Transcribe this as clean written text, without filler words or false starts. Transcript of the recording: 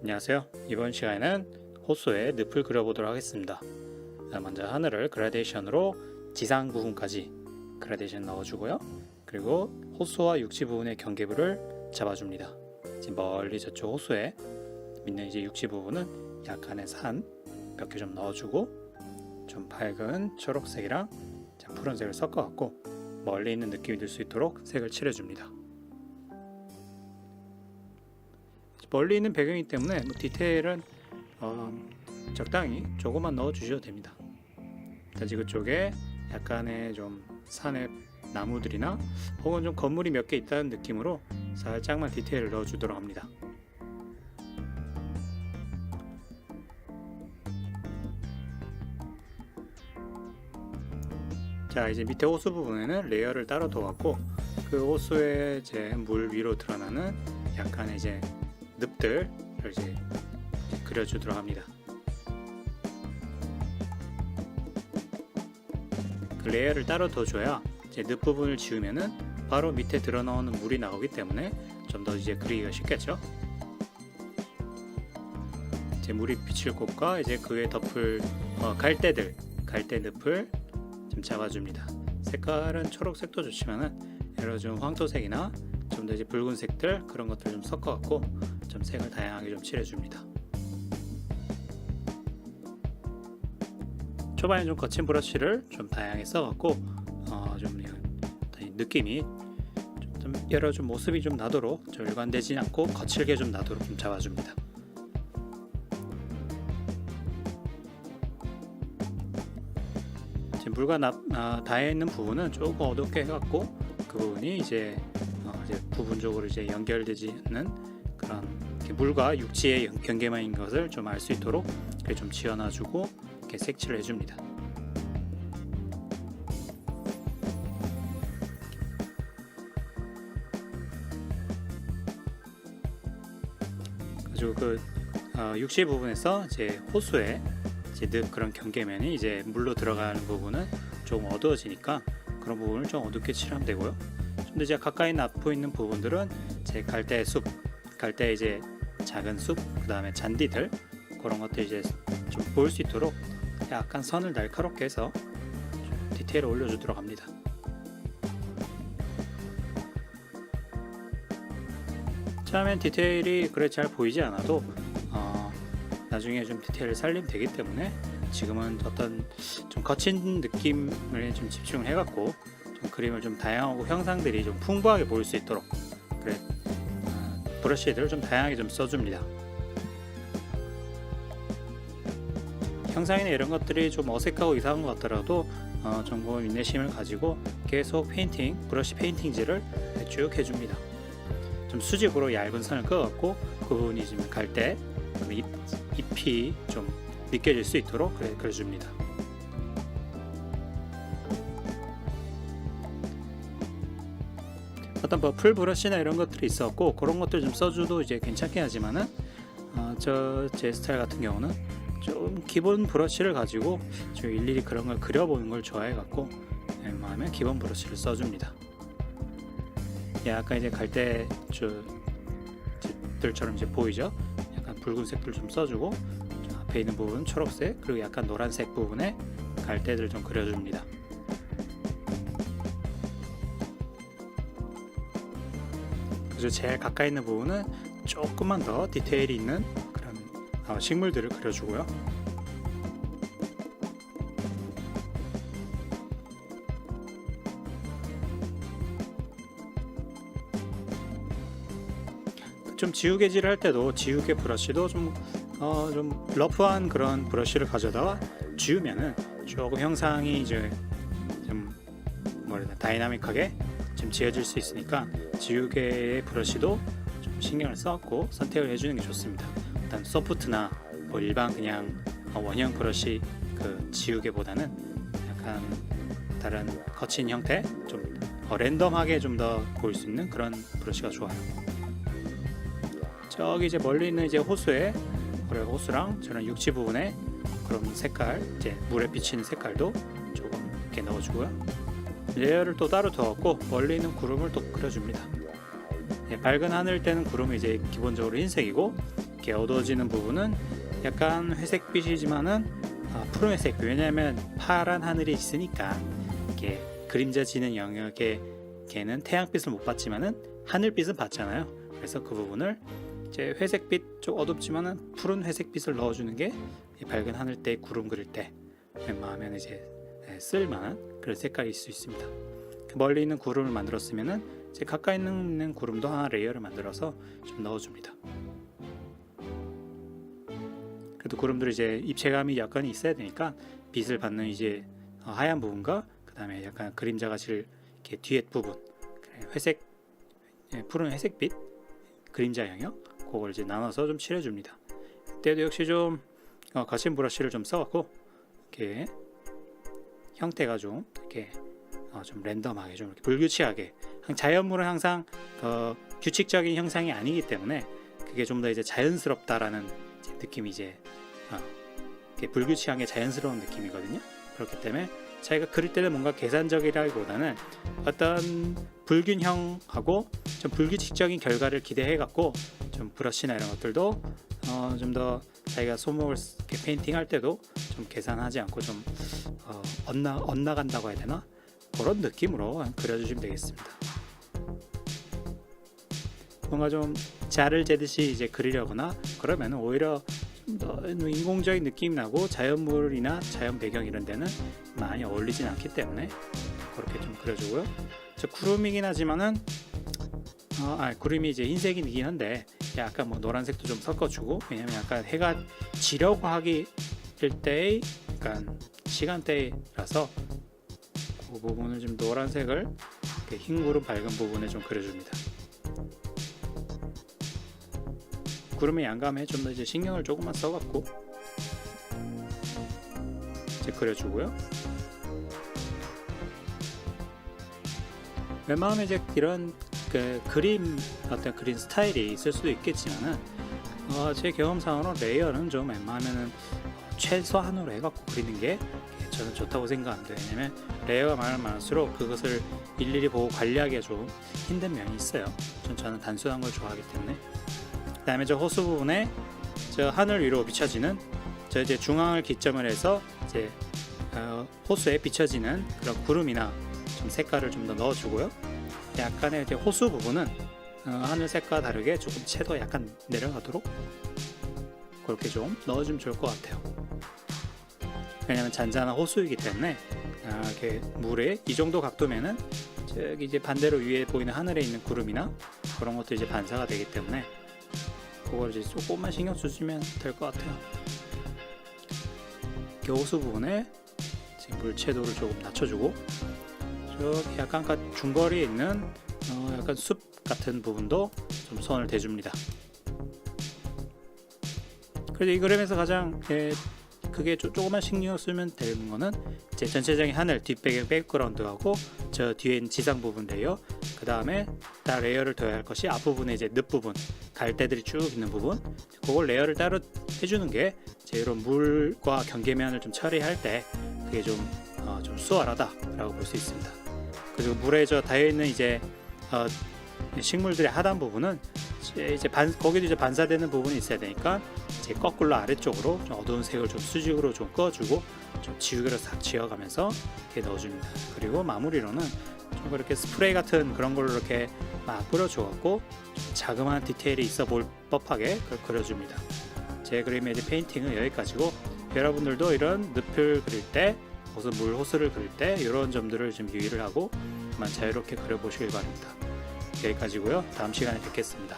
안녕하세요. 이번 시간에는 호수의 늪을 그려보도록 하겠습니다. 먼저 하늘을 그라데이션으로 지상 부분까지 그라데이션 넣어주고요. 그리고 호수와 육지 부분의 경계부를 잡아줍니다. 지금 멀리 저쪽 호수에 있는 이제 육지 부분은 약간의 산 몇 개 좀 넣어주고 좀 밝은 초록색이랑 푸른색을 섞어갖고 멀리 있는 느낌이 들 수 있도록 색을 칠해줍니다. 멀리 있는 배경이기 때문에 디테일은 적당히 조금만 넣어주셔도 됩니다. 지금 쪽에 약간의 좀 산의 나무들이나 혹은 좀 건물이 몇 개 있다는 느낌으로 살짝만 디테일을 넣어주도록 합니다. 자, 이제 밑에 호수 부분에는 레이어를 따로 둬갖고 그 호수의 이제 물 위로 드러나는 약간의 이제 늪들을 이제 그려주도록 합니다. 그 레이어를 따로 둬줘야 이제 늪 부분을 지우면은 바로 밑에 드러나오는 물이 나오기 때문에 좀 더 이제 그리기가 쉽겠죠. 이제 물이 비칠 곳과 이제 그에 덮을 갈대 늪을 좀 잡아줍니다. 색깔은 초록색도 좋지만은 여러 좀 황토색이나 좀 더 이제 붉은색들 그런 것들 좀 섞어갖고 좀 색을 다양하게 좀 칠해줍니다. 초반에 좀 거친 브러쉬를 좀 다양하게 써갖고 좀 느낌이 좀 여러 좀 모습이 좀 나도록 좀 일관되지 않고 거칠게 좀 나도록 좀 잡아줍니다. 지금 물과 닿아 있는 부분은 조금 어둡게 해갖고 그 부분이 이제 부분적으로 이제 연결되지 않는 그런 물과 육지의 경계만인 것을 좀 알 수 있도록 이렇게 좀 지어놔주고 이렇게 색칠을 해줍니다. 그리고 그 육지 부분에서 이제 호수에 이제 늪 그런 경계면이 이제 물로 들어가는 부분은 조금 어두워지니까 그런 부분을 좀 어둡게 칠하면 되고요. 좀 더 이제 가까이 보이는 부분들은 제 갈대 이제 작은 숲, 그 다음에 잔디들 그런 것들 이제 좀 보일 수 있도록 약간 선을 날카롭게 해서 디테일을 올려주도록 합니다. 처음엔 디테일이 그래 잘 보이지 않아도 나중에 좀 디테일을 살리면 되기 때문에 지금은 어떤 좀 거친 느낌을 좀 집중을 해갖고 좀 그림을 좀 다양하고 형상들이 좀 풍부하게 보일 수 있도록 그래 브러쉬들을 좀 다양하게 좀 써줍니다. 형상이나 이런 것들이 좀 어색하고 이상한 것 같더라도 조금 인내심을 가지고 계속 브러쉬 페인팅질을 쭉 해줍니다. 좀 수직으로 얇은 선을 그어갖고 그 부분이 지금 갈대 잎이 좀 느껴질 수 있도록 그려줍니다. 어떤 풀 브러쉬나 이런 것들이 있었고 그런 것들 좀 써줘도 이제 괜찮긴 하지만은 제 스타일 같은 경우는 좀 기본 브러쉬를 가지고 좀 일일이 그런 걸 그려보는 걸 좋아해갖고 웬만하면 기본 브러쉬를 써줍니다. 약간 이제 갈대들처럼 이제 보이죠? 약간 붉은색들 좀 써주고 좀 앞에 있는 부분 초록색 그리고 약간 노란색 부분에 갈대들 좀 그려줍니다. 그래서 제일 가까이 있는 부분은 조금만 더 디테일이 있는 그런 식물들을 그려주고요. 좀 지우개질을 할 때도 지우개 브러쉬도 좀 러프한 그런 브러쉬를 가져다가 지우면은 조금 형상이 이제 좀 다이나믹하게 좀 지어질 수 있으니까 지우개의 브러쉬도 좀 신경을 써갖고 선택을 해주는 게 좋습니다. 일단 소프트나 일반 그냥 원형 브러쉬 그 지우개보다는 약간 다른 거친 형태 좀 랜덤하게 좀 더 보일 수 있는 그런 브러쉬가 좋아요. 저기 이제 멀리 있는 이제 호수랑 저런 육지 부분에 그런 색깔 이제 물에 비치는 색깔도 조금 이렇게 넣어주고요. 레이어를 또 따로 더었고 멀리 있는 구름을 또 그려줍니다. 밝은 하늘 때는 구름이 이제 기본적으로 흰색이고 이렇게 어두워지는 부분은 약간 회색빛이지만은 푸른 회색. 왜냐하면 파란 하늘이 있으니까 이렇게 그림자 지는 영역에 걔는 태양빛을 못 받지만은 하늘빛은 받잖아요. 그래서 그 부분을 이제 회색빛 좀 어둡지만은 푸른 회색빛을 넣어주는 게 밝은 하늘 때 구름 그릴 때 웬만하면 이제 쓸만한 그런 색깔일 수 있습니다. 멀리 있는 구름을 만들었으면은 이제 가까이 있는 구름도 하나 레이어를 만들어서 좀 넣어줍니다. 그래도 구름들이 이제 입체감이 약간 있어야 되니까 빛을 받는 이제 하얀 부분과 그 다음에 약간 그림자 같이 이렇게 뒤에 부분 회색 푸른 회색빛 그림자 영역 그걸 이제 나눠서 좀 칠해줍니다. 그때도 역시 좀 거친 브러쉬를 좀 써갖고 이렇게 형태가 좀 이렇게 좀 랜덤하게 좀 이렇게 불규칙하게 자연물은 항상 규칙적인 형상이 아니기 때문에 그게 좀 더 이제 자연스럽다라는 이제 느낌이 이제 이렇게 불규칙한 게 자연스러운 느낌이거든요. 그렇기 때문에 자기가 그릴 때는 뭔가 계산적이라기보다는 어떤 불균형하고 좀 불규칙적인 결과를 기대해 갖고 좀 브러쉬나 이런 것들도 좀 더 자기가 손목을 이렇게 페인팅 할 때도 좀 계산하지 않고 좀 엇나간다고 해야 되나 그런 느낌으로 그려주시면 되겠습니다. 뭔가 좀 자를 재듯이 이제 그리려거나 그러면 오히려 좀 더 인공적인 느낌이 나고 자연물이나 자연 배경 이런 데는 많이 어울리진 않기 때문에 그렇게 좀 그려주고요. 구름이긴 하지만은 구름이 이제 흰색이긴 한데 약간 뭐 노란색도 좀 섞어주고 왜냐면 약간 해가 지려고 하기 때의 약간 시간대라서 그 부분을 좀 노란색을 이렇게 흰 구름 밝은 부분에 좀 그려줍니다. 구름의 양감에 좀 더 이제 신경을 조금만 써갖고 이제 그려주고요. 웬만하면 이제 이런 그림 어떤 그림 스타일이 있을 수도 있겠지만은 제 경험상으로 레이어는 좀 웬만하면은 최소한으로 해갖고 그리는 게 저는 좋다고 생각합니다. 왜냐면 레이어가 많을수록 그것을 일일이 보고 관리하기가 좀 힘든 면이 있어요. 저는 단순한 걸 좋아하기 때문에. 그 다음에 저 호수 부분에 저 하늘 위로 비춰지는 저 이제 중앙을 기점을 해서 이제 호수에 비춰지는 그런 구름이나 좀 색깔을 좀 더 넣어주고요. 약간의 이제 호수 부분은 하늘색과 다르게 조금 채도 약간 내려가도록 그렇게 좀 넣어주면 좋을 것 같아요. 왜냐면 잔잔한 호수이기 때문에 이렇게 물에 이 정도 각도면은 저기 이제 반대로 위에 보이는 하늘에 있는 구름이나 그런 것도 이제 반사가 되기 때문에 그걸 이제 조금만 신경 쓰시면 될 것 같아요. 호수 부분에 물 채도를 조금 낮춰주고 저기 약간 중거리에 있는 약간 숲 같은 부분도 좀 손을 대줍니다. 그래서 이 그림에서 가장 그게 조금만 신경 쓰면 되는 거는 이제 전체적인 하늘 뒷배경 백그라운드하고 저 뒤에 있는 지상 부분 레이어, 그 다음에 다 레이어를 둬야 할 것이 앞부분에 이제 늪 부분, 갈대들이 쭉 있는 부분, 그걸 레이어를 따로 해주는 게 이제 이런 물과 경계면을 좀 처리할 때 그게 좀 수월하다라고 볼 수 있습니다. 그리고 물에 닿여 있는 이제 식물들의 하단 부분은 이제 거기도 이제 반사되는 부분이 있어야 되니까 이제 거꾸로 아래쪽으로 좀 어두운 색을 좀 수직으로 좀 꺼주고 좀 지우개로 싹 지어가면서 이렇게 넣어줍니다. 그리고 마무리로는 좀 그렇게 스프레이 같은 그런 걸로 이렇게 막 뿌려줘갖고 좀 자그마한 디테일이 있어 볼 법하게 그려줍니다. 제 그림의 이제 페인팅은 여기까지고 여러분들도 이런 늪을 그릴 때 무슨 물 호수를 그릴 때 이런 점들을 좀 유의를 하고 자유롭게 그려보시길 바랍니다. 여기까지고요. 다음 시간에 뵙겠습니다.